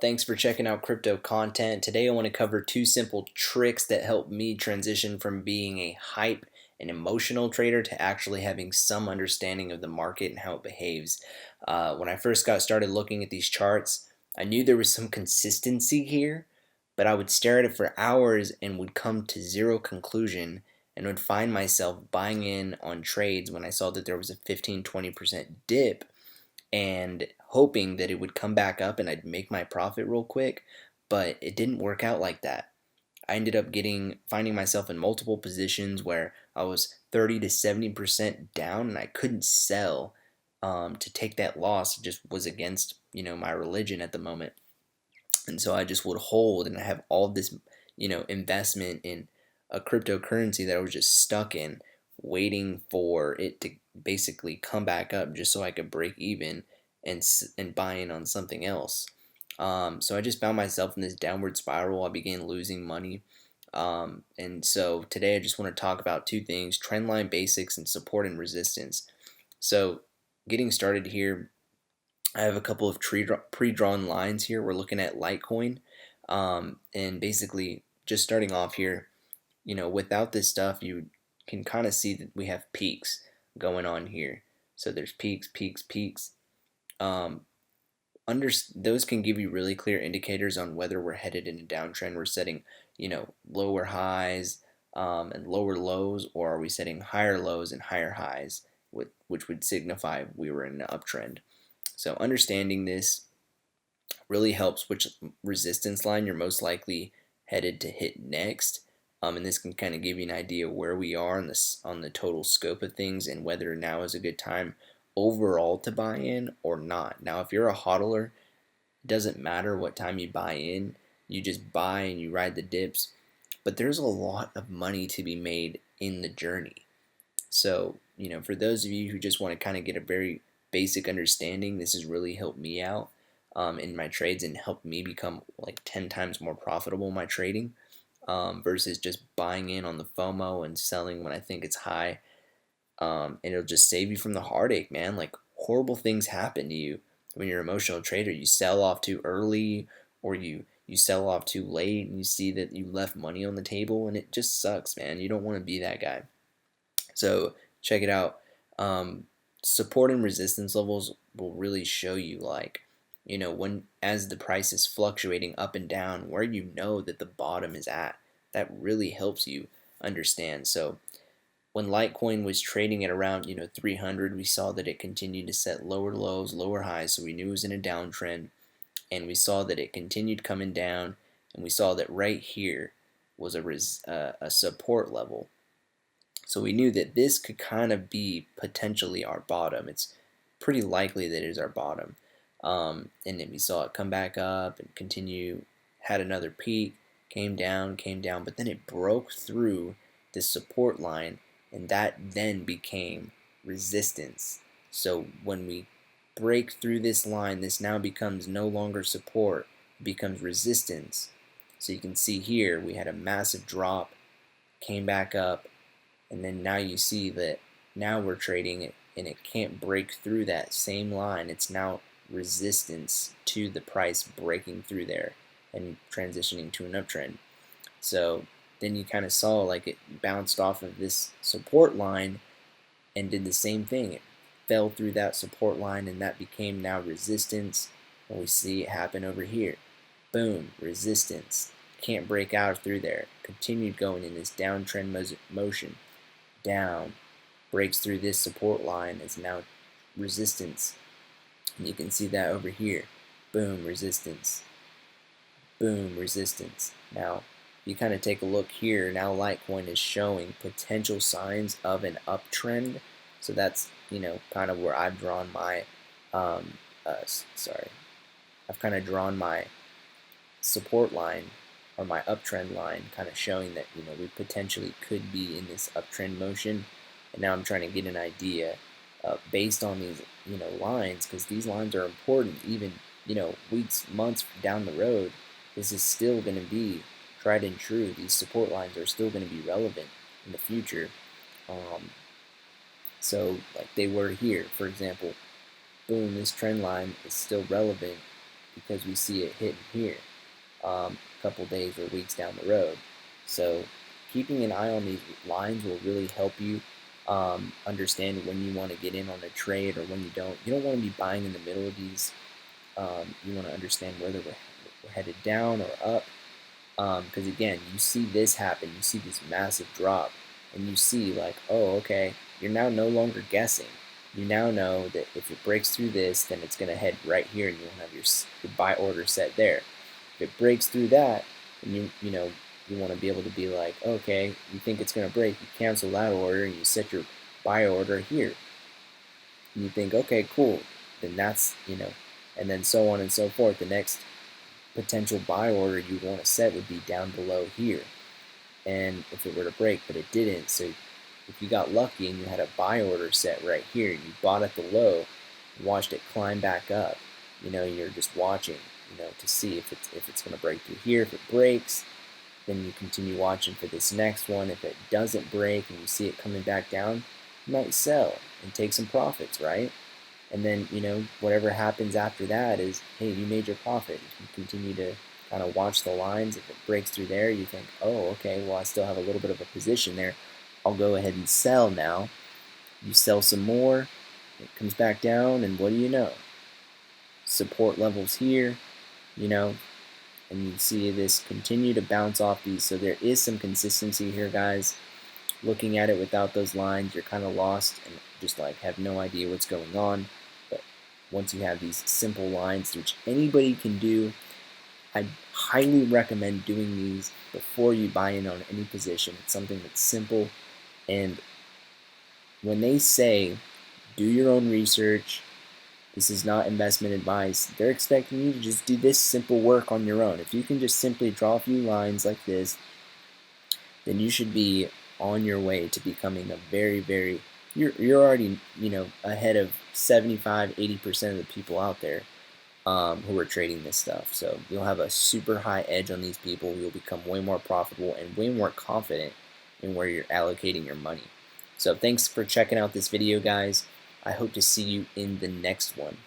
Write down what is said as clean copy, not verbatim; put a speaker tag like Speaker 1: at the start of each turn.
Speaker 1: Thanks for checking out Crypto Content. Today I want to cover two simple tricks that help me transition from being a hype and emotional trader to actually having some understanding of the market and how it behaves. When I first got started looking at these charts, I knew there was some consistency here, but I would stare at it for hours and would come to zero conclusion and would find myself buying in on trades when I saw that there was a 15-20% dip and hoping that it would come back up and I'd make my profit real quick, but it didn't work out like that. I ended up finding myself in multiple positions where I was 30 to 70% down and I couldn't sell to take that loss. It just was against, my religion at the moment. And so I just would hold and I have all this, investment in a cryptocurrency that I was just stuck in, waiting for it to basically come back up just so I could break even and buy in on something else. So I just found myself in this downward spiral. I began losing money. And so today I just want to talk about two things: trendline basics and support and resistance. So getting started here, I have a couple of pre-drawn lines here. We're looking at Litecoin, and basically just starting off here, without this stuff, you can kind of see that we have peaks going on here. So there's peaks, peaks, peaks. Those can give you really clear indicators on whether we're headed in a downtrend. We're setting, lower highs and lower lows, or are we setting higher lows and higher highs, which would signify we were in an uptrend. So understanding this really helps which resistance line you're most likely headed to hit next. And this can kind of give you an idea where we are on the total scope of things and whether now is a good time overall to buy in or not. Now, if you're a hodler, it doesn't matter what time you buy in. You just buy and you ride the dips. But there's a lot of money to be made in the journey. So, for those of you who just want to kind of get a very basic understanding, this has really helped me out in my trades and helped me become like 10 times more profitable in my trading versus just buying in on the FOMO and selling when I think it's high. And it'll just save you from the heartache, man. Like, horrible things happen to you when you're an emotional trader. You sell off too early, or you sell off too late, and you see that you left money on the table, and it just sucks, man. You don't want to be that guy. So check it out. Support and resistance levels will really show you, like, when as the price is fluctuating up and down, where that the bottom is at. That really helps you understand. So when Litecoin was trading at around 300, we saw that it continued to set lower lows, lower highs, so we knew it was in a downtrend, and we saw that it continued coming down, and we saw that right here was a support level. So we knew that this could kind of be potentially our bottom. It's pretty likely that it is our bottom. And then we saw it come back up and continue, had another peak, came down, but then it broke through this support line, and that then became resistance. So when we break through this line, this now becomes no longer support, it becomes resistance. So you can see here we had a massive drop, came back up, and then now you see that now we're trading it and it can't break through that same line. It's now resistance to the price breaking through there and transitioning to an uptrend. So then you kind of saw like it bounced off of this support line and did the same thing. It fell through that support line and that became now resistance. And we see it happen over here. Boom, resistance. Can't break out through there. Continued going in this downtrend motion. Down, breaks through this support line, is now resistance. And you can see that over here. Boom, resistance. Boom, resistance. Now, if you kind of take a look here, now Litecoin is showing potential signs of an uptrend. So that's, kind of where I've drawn my, I've kind of drawn my support line or my uptrend line, kind of showing that we potentially could be in this uptrend motion. And now I'm trying to get an idea based on these lines, because these lines are important. Even weeks, months down the road, this is still going to be tried and true. These support lines are still going to be relevant in the future. So like they were here, for example. Boom, this trend line is still relevant because we see it hitting here a couple days or weeks down the road. So keeping an eye on these lines will really help you understand when you want to get in on a trade or when you don't. You don't want to be buying in the middle of these. You want to understand whether we're headed down or up. Because again, you see this happen, you see this massive drop, and you see like, oh, okay, you're now no longer guessing. You now know that if it breaks through this, then it's going to head right here, and you'll have your buy order set there. If it breaks through that, and you want to be able to be like, okay, you think it's going to break, you cancel that order, and you set your buy order here. And you think, okay, cool, then that's and then so on and so forth. The next potential buy order you want to set would be down below here, and if it were to break, but it didn't, so if you got lucky and you had a buy order set right here, you bought at the low, watched it climb back up, you're just watching, to see if it's going to break through here. If it breaks, then you continue watching for this next one. If it doesn't break and you see it coming back down, you might sell and take some profits, right? And then, whatever happens after that is, hey, you made your profit. You continue to kind of watch the lines. If it breaks through there, you think, oh, okay, well, I still have a little bit of a position there. I'll go ahead and sell now. You sell some more, it comes back down, and what do you know? Support levels here, and you see this continue to bounce off these. So there is some consistency here, guys. Looking at it without those lines, you're kind of lost and just like have no idea what's going on. But once you have these simple lines, which anybody can do, I highly recommend doing these before you buy in on any position. It's something that's simple, and when they say do your own research, this is not investment advice, they're expecting you to just do this simple work on your own. If you can just simply draw a few lines like this, then you should be on your way to becoming a very, you're already, ahead of 75-80% of the people out there who are trading this stuff. So you'll have a super high edge on these people. You'll become way more profitable and way more confident in where you're allocating your money. So thanks for checking out this video, guys. I hope to see you in the next one.